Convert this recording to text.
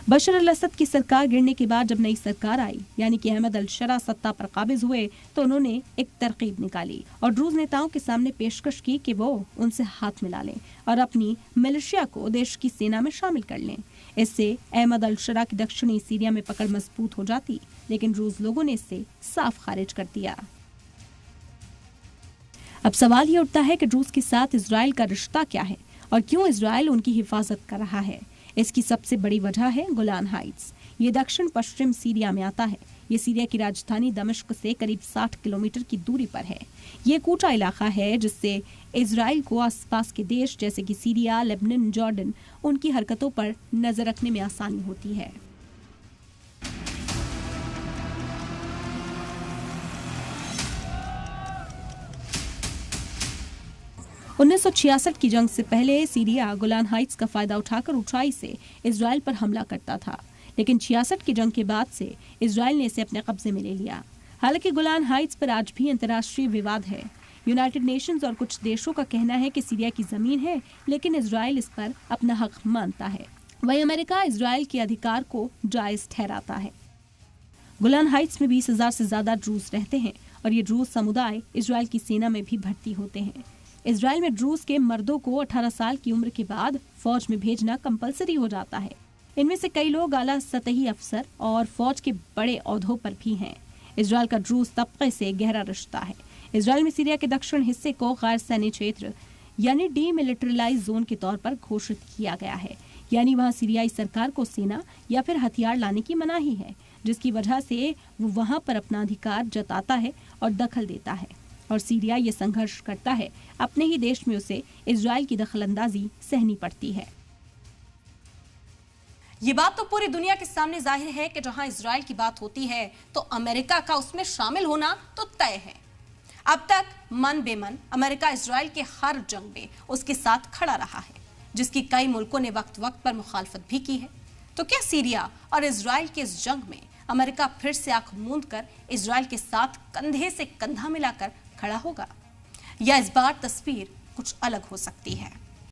बशर अल असद की सरकार गिरने के बाद जब नई सरकार आई यानी कि अहमद अल शरा सत्ता पर काबिज हुए तो उन्होंने एक तरकीब निकाली और ड्रूज नेताओं के सामने पेशकश की कि वो उनसे हाथ मिला लें और अपनी मिलिशिया को देश की सेना में शामिल कर लें। इससे अहमद अल शरा की दक्षिणी सीरिया में पकड़ मजबूत हो जाती, लेकिन ड्रूज लोगों ने इसे साफ खारिज कर दिया। अब सवाल ये उठता है कि ड्रूज के साथ इजराइल का रिश्ता क्या है और क्यों इजराइल उनकी हिफाजत कर रहा है। इसकी सबसे बड़ी वजह है गोलान हाइट्स। ये दक्षिण पश्चिम सीरिया में आता है। ये सीरिया की राजधानी दमिश्क से करीब 60 किलोमीटर की दूरी पर है। ये एक ऊंचा इलाका है जिससे इजराइल को आसपास के देश जैसे कि सीरिया, लेबनान, जॉर्डन उनकी हरकतों पर नजर रखने में आसानी होती है। उन्नीस 1966 की जंग से पहले सीरिया गोलान हाइट्स का फायदा उठाकर ऊंचाई से इजराइल पर हमला करता था, लेकिन 66 की जंग के बाद से इजराइल ने इसे अपने कब्जे में ले लिया। हालांकि गोलान हाइट्स पर आज भी अंतर्राष्ट्रीय विवाद है। यूनाइटेड नेशंस और कुछ देशों का कहना है कि सीरिया की जमीन है, लेकिन इजराइल इस पर अपना हक मानता है। वहीं अमेरिका इजराइल के अधिकार को जायज ठहराता है। गोलान हाइट्स में 20,000 से ज्यादा ड्रूज रहते हैं और ये ड्रूज समुदाय इजराइल की सेना में भी भर्ती होते हैं। इजराइल में ड्रूज के मर्दों को 18 साल की उम्र के बाद फौज में भेजना कंपलसरी हो जाता है। इनमें से कई लोग आला सतही अफसर और फौज के बड़े ओहदों पर भी हैं। इजराइल का ड्रूज तबके से गहरा रिश्ता है। इजराइल में सीरिया के दक्षिण हिस्से को गैर सैन्य क्षेत्र यानी डीमिलिटरीलाइज जोन के तौर पर घोषित किया गया है, यानी वहां सीरियाई सरकार को सेना या फिर हथियार लाने की मनाही है, जिसकी वजह से वो वहां पर अपना अधिकार जताता है और दखल देता है। और सीरिया ये संघर्ष करता है, अपने ही देश में उसे इजराइल की दखलंदाजी सहनी पड़ती है। ये बात तो पूरी दुनिया के सामने जाहिर है कि जहां इजराइल की बात होती है तो अमेरिका का उसमें शामिल होना तो तय है। अब तक मन बेमन अमेरिका इजराइल के हर जंग में उसके साथ खड़ा रहा है, जिसकी कई मुल्कों ने वक्त वक्त पर मुखालफत भी की है। तो क्या सीरिया और इजराइल के इस जंग में अमेरिका फिर से आंख मूंद कर इजराइल के साथ कंधे से कंधा मिलाकर खड़ा होगा, या इस बार तस्वीर कुछ अलग हो सकती है?